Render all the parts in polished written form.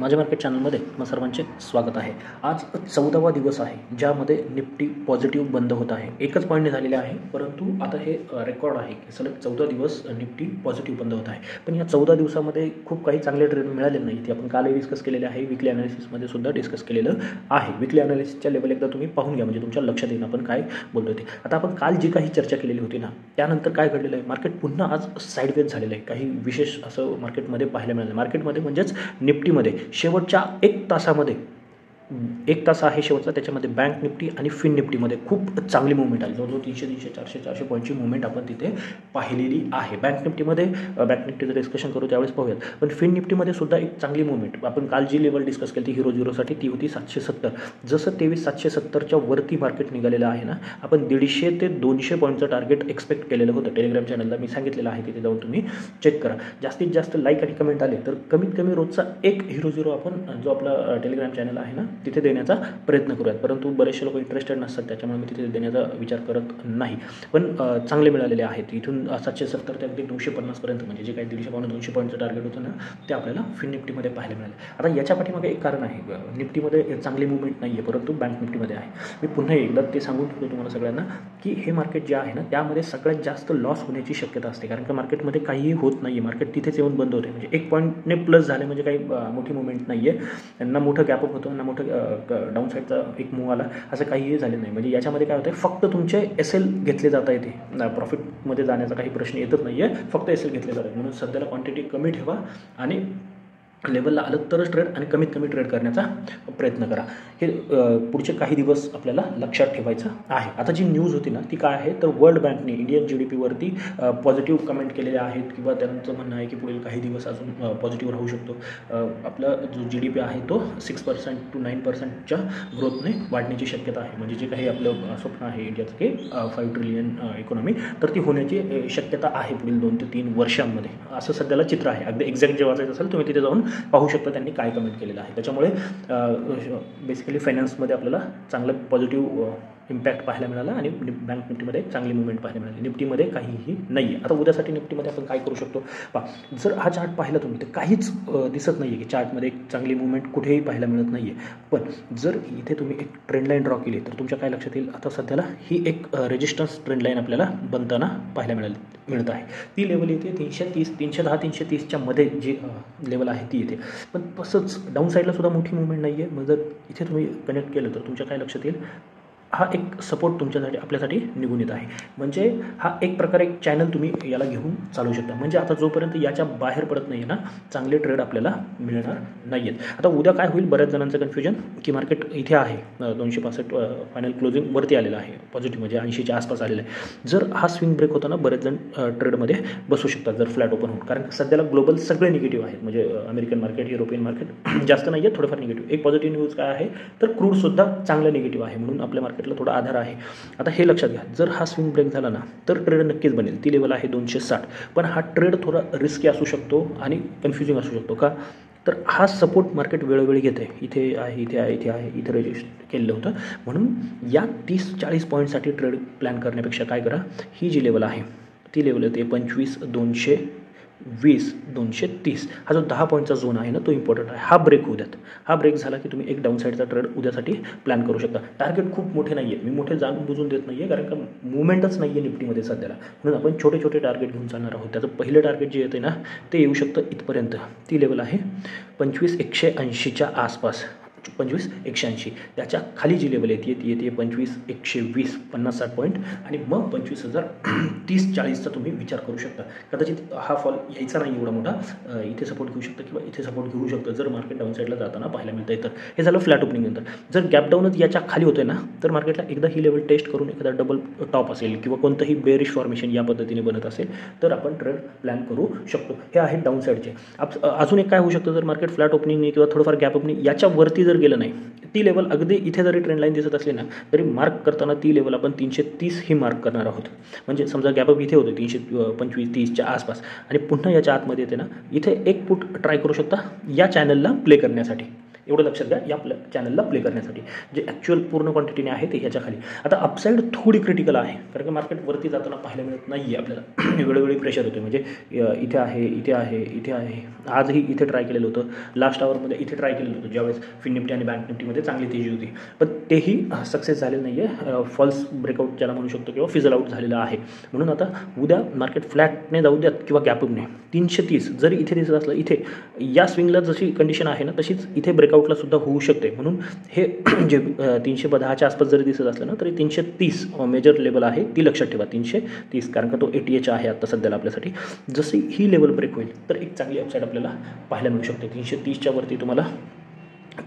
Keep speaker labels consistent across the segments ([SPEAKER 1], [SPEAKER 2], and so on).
[SPEAKER 1] माझ्या मार्केट चॅनलमध्ये मग सर्वांचे स्वागत आहे। आज 14वा दिवस आहे ज्यामध्ये निफ्टी पॉझिटिव्ह बंद होत आहे। एकच पॉईंटने झालेले आहे, परंतु आता हे रेकॉर्ड आहे की सलग 14 दिवस निफ्टी पॉझिटिव्ह बंद होत आहे। पण या 14 दिवसामध्ये खूप काही चांगले ट्रेंड मिळाले नाही, ते आपण कालही डिस्कस केलेले आहे, वीकली ॲनालिसिसमध्ये सुद्धा डिस्कस केलेलं आहे। वीकली ॲनालिसिसच्या लेवल एकदा तुम्ही पाहून घ्या, म्हणजे तुमच्या लक्षात येईल आपण काय बोलतो ते। आता आपण काल जी काही चर्चा केलेली होती ना, त्यानंतर काय घडलेलं आहे, मार्केट पुन्हा आज साईडवेज झालेलं आहे। काही विशेष असं मार्केटमध्ये पाहायला मिळालं। मार्केटमध्ये म्हणजेच निफ्टीमध्ये शेवटच्या 1 तासामध्ये 1 तास आहे शेवटचा, त्याच्यामध्ये बँक निफ्टी आणि फिन निफ्टीमध्ये खूप चांगली मुवमेंट आली। जवळजवळ 300 पॉईंटची मुवमेंट आपण तिथे पाहिलेली आहे। बँक निफ्टीचं डिस्कशन करू त्यावेळेस पाहूयात, पण फिन निफ्टीमध्ये सुद्धा एक चांगली मुवमेंट। आपण काल जी लेवल डिस्कस केली ती हिरो झिरोसाठी, ती होती 770। जसं 770च्या वरती मार्केट निघालेलं आहे ना, आपण 150 ते 200 पॉईंटचं टार्गेट एक्सपेक्ट केलेलं होतं। टेलिग्राम चॅनलला मी सांगितलेलं आहे, तिथे जाऊन तुम्ही चेक करा। जास्तीत जास्त लाईक आणि कमेंट आले तर कमीत कमी रोजचा एक हिरो झिरो आपण जो आपला टेलिग्राम चॅनल आहे ना तिथे देण्याचा प्रयत्न करूयात, परंतु बरेचसे लोक इंटरेस्टेड नसतात, त्याच्यामुळे मी तिथे देण्याचा विचार करत नाही। पण चांगले मिळालेले आहेत। इथून 770 ते अगदी 250पर्यंत, म्हणजे जे काही 150-200 पॉईंटचं टार्गेट होतं ना, ते आपल्याला फिन निफ्टीमध्ये पाहायला मिळालं। आता याच्या पाठीमागे एक कारण आहे, निफ्टीमध्ये चांगली मुवमेंट नाही आहे, परंतु बँक निफ्टीमध्ये आहे। मी पुन्हा एकदा ते सांगून ठेवतो तुम्हाला सगळ्यांना की हे मार्केट जे आहे ना, त्यामध्ये सगळ्यात जास्त लॉस होण्याची शक्यता असते, कारण की मार्केटमध्ये काहीही होत नाही आहे। मार्केट तिथेच येऊन बंद होते, म्हणजे 1 पॉईंटने प्लस झाले म्हणजे काही मोठी मुवमेंट नाही आहे, त्यांना मोठं गॅपअप होतं ना, मोठं डाऊन साईडचा एक मूव आला, असं काहीही झालं नाही। म्हणजे याच्यामध्ये काय होतं आहे, फक्त तुमचे SL घेतले जात आहे, ते प्रॉफिटमध्ये जाण्याचा काही प्रश्न येतच नाही आहे, फक्त SL घेतले जात आहे। म्हणून सध्याला क्वांटिटी कमी ठेवा आणि लेवलला आलं तरच ट्रेड आणि कमीत कमी ट्रेड करण्याचा प्रयत्न करा। हे पुढचे काही दिवस आपल्याला लक्षात ठेवायचं आहे। आता जी न्यूज होती ना ती काय आहे, तर वर्ल्ड बँकने इंडियन GDPवरती पॉझिटिव्ह कमेंट केलेले आहेत, किंवा त्यांचं म्हणणं आहे की पुढील काही दिवस अजून पॉझिटिव्ह राहू शकतो। आपला जो GDP आहे तो 6% to 9%च्या ग्रोथने वाढण्याची शक्यता आहे। म्हणजे जे काही आपलं स्वप्न आहे इंडियाचं की 5 ट्रिलियन इकॉनॉमी, तर ती होण्याची शक्यता आहे पुढील 2 ते 3 वर्षांमध्ये, असं सध्याला चित्र आहे। अगदी एक्झॅक्ट जे वाचायचं असेल तुम्ही तिथे जाऊन पाहू शकता त्यांनी काय कमेंट केलेलं आहे। त्याच्यामुळे बेसिकली फायनान्समध्ये आपल्याला चांगलं पॉझिटिव्ह इम्पॅक्ट पाहायला मिळाला आणि बँक निफ्टीमध्ये एक चांगली मुवमेंट पाहायला मिळाली। निफ्टीमध्ये काहीही नाही आहे। आता उद्यासाठी निफ्टीमध्ये आपण काय करू शकतो पहा, जर हा चार्ट पाहिला तुम्ही तर काहीच दिसत नाही आहे की चार्टमध्ये एक चांगली मुवमेंट कुठेही पाहायला मिळत नाही आहे। पण जर इथे तुम्ही एक ट्रेंड लाईन ड्रॉ केली तर तुमच्या काय लक्षात येईल, आता सध्याला ही एक रेजिस्टन्स ट्रेंड लाईन आपल्याला बनताना पाहायला मिळत आहे। ती लेवल येते 310-330च्या मध्ये जी लेवल आहे ती येते। पण तसंच डाऊन साईडला सुद्धा मोठी मुवमेंट नाही आहे। मग जर इथे तुम्ही कनेक्ट केलं तर तुमच्या काय लक्षात येईल, हा एक सपोर्ट तुमच्यासाठी आपल्यासाठी निघून येत आहे। म्हणजे हा एक प्रकारे एक चॅनल तुम्ही याला घेऊन चालू शकता। म्हणजे आता जोपर्यंत याच्या बाहेर पडत नाही ना, चांगले ट्रेड आपल्याला मिळणार नाही आहेत। आता उद्या काय होईल, बऱ्याच जणांचं कन्फ्युजन की मार्केट इथे आहे 265 फायनल क्लोजिंग वरती आलेलं आहे, पॉझिटिव्ह म्हणजे 80च्या आसपास आलेलं आहे। जर हा स्विंग ब्रेक होताना बरेच जण ट्रेडमध्ये बसू शकतात जर फ्लॅट ओपन होऊन, कारण सध्याला ग्लोबल सगळे निगेटिव्ह आहेत। म्हणजे अमेरिकन मार्केट, युरोपियन मार्केट जास्त नाही आहे, थोडंफार निगेटिव्ह। एक पॉझिटिव्ह न्यूज काय आहे, तर क्रूडसुद्धा चांगलं निगेटिव्ह आहे, म्हणून आपल्या मार्केटला थोडा आधार आहे। आता हे लक्षात घ्या, जर हा स्विंग ब्रेक झाला ना तर ट्रेड नक्कीच बनेल। ती लेवल आहे 260, पण हा ट्रेड थोडा रिस्की असू शकतो आणि कन्फ्युजिंग असू शकतो। का, तर हा सपोर्ट मार्केट वेळोवेळी घेते, इथे आहे, इथे आहे, इथे आहे, इथे रजिस्टर केलेलं होतं। म्हणून या 30-40 पॉईंटसाठी ट्रेड प्लॅन करण्यापेक्षा काय करा, ही जी लेवल आहे ती लेवल येते 25-220-230, हा जो 10 पॉईंटचा झोन आहे ना तो इम्पॉर्टंट आहे। हा ब्रेक होऊ द्यात। हा ब्रेक झाला की तुम्ही एक डाऊन साईडचा ट्रेड उद्यासाठी प्लॅन करू शकता। टार्गेट खूप मोठे नाही आहे, मी मोठे जाणून बुजून देत नाही आहे, कारण का मुवमेंटच नाही आहे निफ्टीमध्ये सध्याला, म्हणून आपण छोटे छोटे टार्गेट घेऊन चालणार आहोत। त्याचं पहिलं टार्गेट जे येते ना ते येऊ शकतं इथपर्यंत, ती लेवल आहे 25,180च्या आसपास, 25,180। त्याच्या खाली जी लेवल येते ती येते 25,120, 50-60 पॉईंट, आणि मग 25,030-40चा तुम्ही विचार करू शकता। कदाचित हा फॉल यायचा नाही एवढा मोठा, इथे सपोर्ट घेऊ शकतं किंवा इथे सपोर्ट घेऊ शकतं जर मार्केट डाऊन साईडला जाताना पाहायला मिळतं आहे तर। हे झालं फ्लॅट ओपनिंग नंतर। जर गॅप डाऊनच याच्या खाली होते ना तर मार्केटला एकदा ही लेवल टेस्ट करून एखादा डबल टॉप असेल किंवा कोणतंही बेरिश फॉर्मेशन या पद्धतीने बनत असेल तर आपण ट्रेड प्लॅन करू शकतो। हे आहे डाऊन साईडचे। अजून एक काय होऊ शकतं, जर मार्केट फ्लॅट ओपनिंगने किंवा थोडंफार गॅप ओपनिंग याच्या वरती जर गेलं नाही, ती लेवल अगदी इथे जरी ट्रेंड लाईन दिसत असली ना तरी मार्क करताना ती लेवल आपण 330 ही मार्क करणार आहोत। म्हणजे समजा गॅपअप इथे होते 325-30च्या आसपास, आणि पुन्हा याच्या आतमध्ये येते ना, इथे एक पुट ट्राय करू शकता या चॅनलला प्ले करण्यासाठी। एवढं लक्षात घ्या या आपल्या चॅनलला प्ले करण्यासाठी. जे ॲक्च्युअल पूर्ण क्वांटिटीने आहे ते ह्याच्या खाली. आता अपसाईड थोडी क्रिटिकल आहे कारण की मार्केट वरती जाताना पाहायला मिळत नाही आहे आपल्याला. वेळोवेळी प्रेशर होते म्हणजे इथे आहे, इथे आहे, इथे आहे. आजही इथे ट्राय केलेलं होतं, लास्ट आवरमध्ये इथे ट्राय केलेलं होतं ज्यावेळेस फिन निफ्टी आणि बँक निफ्टीमध्ये चांगली तेजी होती, पण तेही सक्सेस झालेलं नाही आहे. फॉल्स ब्रेकआउट ज्याला म्हणू शकतो किंवा फिजल आउट झालेलं आहे. म्हणून आता उद्या मार्केट फ्लॅटने जाऊ द्यात किंवा गॅपअपने 330 जरी इथे दिसत असलं, इथे या स्विंगला जशी कंडिशन आहे ना तशीच इथे ब्रेकआउटला सुद्धा होऊ शकते. म्हणून हे जे 310च्या आसपास जरी दिसत असलं ना तरी 330 मेजर लेवल आहे ती लक्षात ठेवा. 330 कारण का तो ATH आहे आता सध्याला आपल्यासाठी. जशी ही लेवल ब्रेक होईल तर एक चांगली अपसाईड आपल्याला पाहायला मिळू शकते. 330च्या वरती तुम्हाला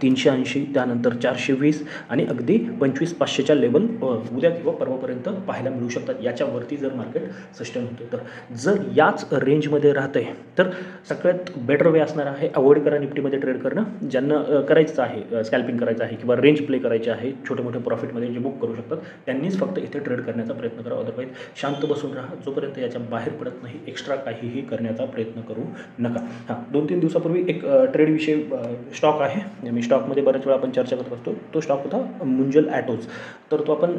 [SPEAKER 1] 380, त्यानंतर 420 आणि अगदी 25,500च्या लेवल उद्या किंवा परवापर्यंत पाहायला मिळू शकतात. याच्यावरती जर मार्केट सस्टेन होतं तर जर याच रेंजमध्ये राहतं आहे तर सगळ्यात बेटर वे असणार आहे अवॉइड करा निफ्टीमध्ये ट्रेड करणं. ज्यांना करायचं आहे स्कॅल्पिंग करायचं आहे किंवा रेंज प्ले करायचे आहे, छोटे मोठे प्रॉफिटमध्ये जे बुक करू शकतात त्यांनीच फक्त इथे ट्रेड करण्याचा प्रयत्न करा. अदरवाईज शांत बसून राहा. जोपर्यंत याच्या बाहेर पडत नाही एक्स्ट्रा काहीही करण्याचा प्रयत्न करू नका. हां, 2-3 दिवसापूर्वी एक ट्रेडविषयी स्टॉक आहे. मी स्टॉकमध्ये बऱ्याच वेळा आपण चर्चा करत असतो. तो स्टॉक होता मुंजल ॲटोज. तर तो आपण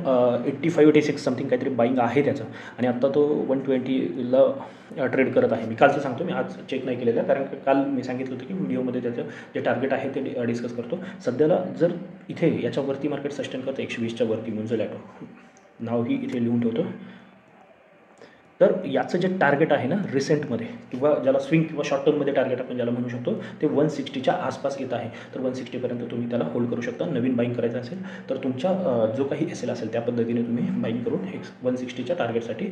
[SPEAKER 1] 85-86 समथिंग काहीतरी बाईंग आहे त्याचं आणि आत्ता तो 120ला ट्रेड करत आहे. मी कालचं सांगतो, मी आज चेक नाही केलेलं कारण काल मी सांगितलं होतं की व्हिडिओमध्ये त्याचं जे टार्गेट आहे ते डिस्कस करतो. सध्याला जर इथे याच्यावरती मार्केट सस्टेन करतं 120च्या वरती मुंजल ॲटो, नावही इथे लिहून ठेवतो. तर याचं जे टार्गेट आहे ना रिसेंटमध्ये किंवा ज्याला स्विंग किंवा शॉर्ट टर्ममध्ये टार्गेट आपण ज्याला म्हणू शकतो ते 160च्या आसपास येत आहे. तर 160पर्यंत तुम्ही त्याला होल्ड करू शकता. नवीन बाईंग करायचं असेल तर तुमच्या जो काही SL असेल त्या पद्धतीने तुम्ही बाईंग करून 160च्या टार्गेटसाठी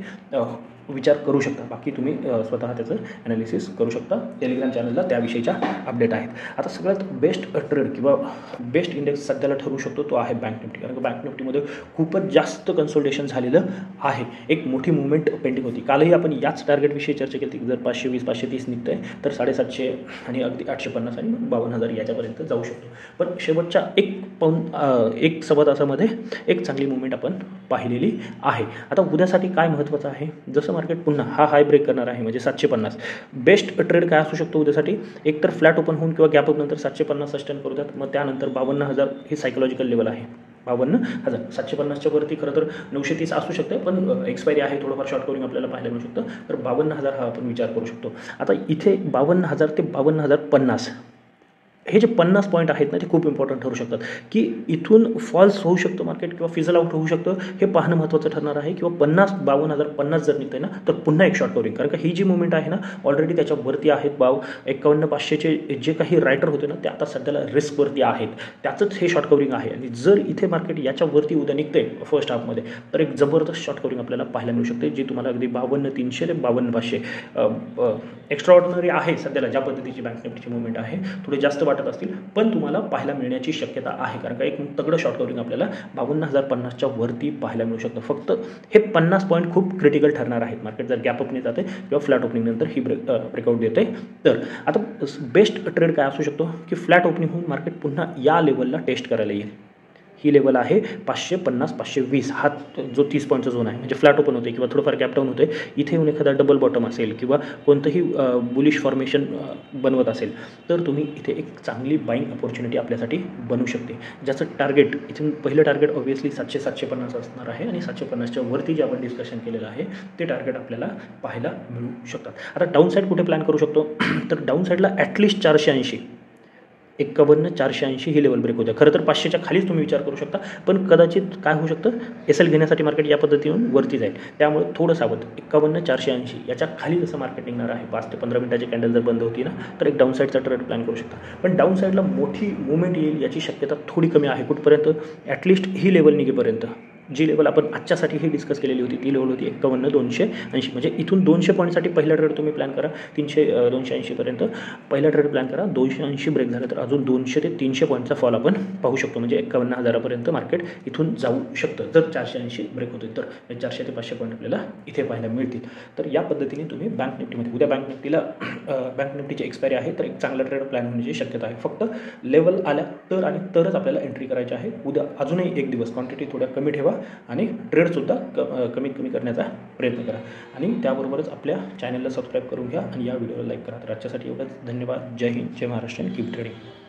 [SPEAKER 1] विचार करू शकता. बाकी तुम्ही स्वतः त्याचं ॲनालिसिस करू शकता. टेलिग्राम चॅनलला त्याविषयीच्या अपडेट आहेत. आता सगळ्यात बेस्ट ट्रेड किंवा बेस्ट इंडेक्स सध्याला ठरू शकतो तो आहे बँक निफ्टी. कारण बँक निफ्टीमध्ये खूपच जास्त कन्सोल्टेशन झालेलं आहे. एक मोठी मुवमेंट पेंडिंग होती. कालही आपण याच टार्गेटविषयी चर्चा केली की जर 520-530 निघतं आहे तर 750 आणि अगदी 850 आणि 52,000 याच्यापर्यंत जाऊ शकतो. पण शेवटच्या एक सव्वा तासामध्ये एक चांगली मुवमेंट आपण पाहिलेली आहे. आता उद्यासाठी काय महत्त्वाचं आहे, जसं मार्केट पुन्हा हा हाय ब्रेक करणार आहे म्हणजे 750. बेस्ट ट्रेड काय असू शकतो उद्यासाठी, एक तर फ्लॅट ओपन होऊन किंवा गॅप नंतर 750 सस्टेन करू द्यात. मग त्यानंतर 52,000 ही सायकोलॉजिकल लेवल आहे. 52,000 750च्या वरती खरं तर 930 असू शकते, पण एक्सपायरी आहे, थोडंफार शॉर्ट कवरिंग आपल्याला पाहायला मिळू शकतं. तर 52,000 हा आपण विचार करू शकतो. आता इथे 52,000 ते 52,050 हे जे 50 पॉईंट आहेत ना ते खूप इम्पॉर्टंट ठरू शकतात की इथून फॉल्स होऊ शकतं मार्केट किंवा फिजल आउट होऊ शकतं. हे पाहणं महत्त्वाचं ठरणार आहे. किंवा 52,050 जर निघतं ना तर पुन्हा एक शॉर्ट कवरिंग, कारण का ही जी मुवमेंट आहे ना ऑलरेडी त्याच्यावरती आहेत. 51,500चे जे काही रायटर होते ना ते आता सध्याला रिस्कवरती आहेत. त्याचंच हे शॉर्ट कवरिंग आहे. आणि जर इथे मार्केट याच्यावरती उद्या निघते फर्स्ट हाफमध्ये तर एक जबरदस्त शॉर्ट कवरिंग आपल्याला पाहायला मिळू शकते, जी तुम्हाला अगदी 52,300 ते 52,500 एक्स्ट्रा ऑर्डिनरी आहे सध्याला ज्या पद्धतीची बँक निफ्टीची मुवमेंट आहे. थोडे जास्त वाटत असतील पण तुम्हाला पाहायला मिळण्याची शक्यता आहे, कारण का एक तगडं शॉर्ट कवरिंग आपल्याला 52,050च्या वरती पाहायला मिळू शकतं. फक्त हे 50 पॉईंट खूप क्रिटिकल ठरणार आहेत. मार्केट जर गॅप अपने जाते किंवा फ्लॅट ओपनिंग नंतर ही ब्रेकआउट देते तर आता बेस्ट ट्रेड काय असू शकतो की फ्लॅट ओपनिंग होऊन मार्केट पुन्हा या लेवलला टेस्ट करायला येईल. ही लेवल आहे 550-520 हा जो 30 पॉईंटचा झोन आहे. म्हणजे फ्लॅट ओपन होते किंवा थोडंफार गॅप डाऊन होते. इथे येऊन एखादा डबल बॉटम असेल किंवा कोणतंही बुलिश फॉर्मेशन बनवत असेल तर तुम्ही इथे एक चांगली बाईंग अपॉर्च्युनिटी आपल्यासाठी बनू शकते. ज्याचं टार्गेट इथून पहिलं टार्गेट ऑब्व्हियसली 700-750 असणार आहे आणि 750च्या वरती जे आपण डिस्कशन केलेलं आहे ते टार्गेट आपल्याला पाहायला मिळू शकतात. आता डाऊन साईड कुठे प्लॅन करू शकतो तर डाऊन साईडला ॲटलिस्ट 480 51,480 ही लेवल ब्रेक होत्या. खरं तर 500च्या खालीच तुम्ही विचार करू शकता, पण कदाचित काय होऊ शकतं SL घेण्यासाठी मार्केट या पद्धतीने वरती जाईल. त्यामुळे थोडं सावध. 51,480 याच्या खाली जसं मार्केट निघणार आहे 5 ते 15 मिनिटाची कॅन्डल जर बंद होती ना तर एक डाऊन साईडचा ट्रेड प्लॅन करू शकता. पण डाऊन साईडला मोठी मुवमेंट येईल याची शक्यता थोडी कमी आहे. कुठपर्यंत ॲटलिस्ट ही लेवल निघेपर्यंत. जी लेवल आपण आजच्यासाठी ही डिस्कस केलेली होती ती लेवल होती 51,280. म्हणजे इथून 200 पॉईंटसाठी पहिला ट्रेड तुम्ही प्लॅन करा. 280पर्यंत पहिला ट्रेड प्लॅन करा. 280 ब्रेक झालं तर अजून 200 ते 300 पॉईंटचा फॉल आपण पाहू शकतो. म्हणजे 51,000पर्यंत मार्केट इथून जाऊ शकतं जर 480 ब्रेक होते तर. 400 ते 500 पॉईंट आपल्याला इथे पाहायला मिळतील. तर या पद्धतीने तुम्ही बँक निफ्टीमध्ये उद्या बँक निफ्टीची एक्सपायरी आहे तर एक चांगला ट्रेड प्लॅन होण्याची शक्यता आहे. फक्त लेवल आल्या तर आणि तरच आपल्याला एंट्री करायची आहे. उद्या अजूनही एक दिवस क्वांटिटी थोड्या कमी ठेवा आणि ट्रेडसुद्धा कमीत कमी करण्याचा प्रयत्न करा. आणि त्याबरोबरच आपल्या चॅनलला सबस्क्राईब करून घ्या आणि या व्हिडिओला लाईक करा. तर आजच्यासाठी एवढंच. धन्यवाद. जय हिंद, जय महाराष्ट्र आणि कीप ट्रेडिंग.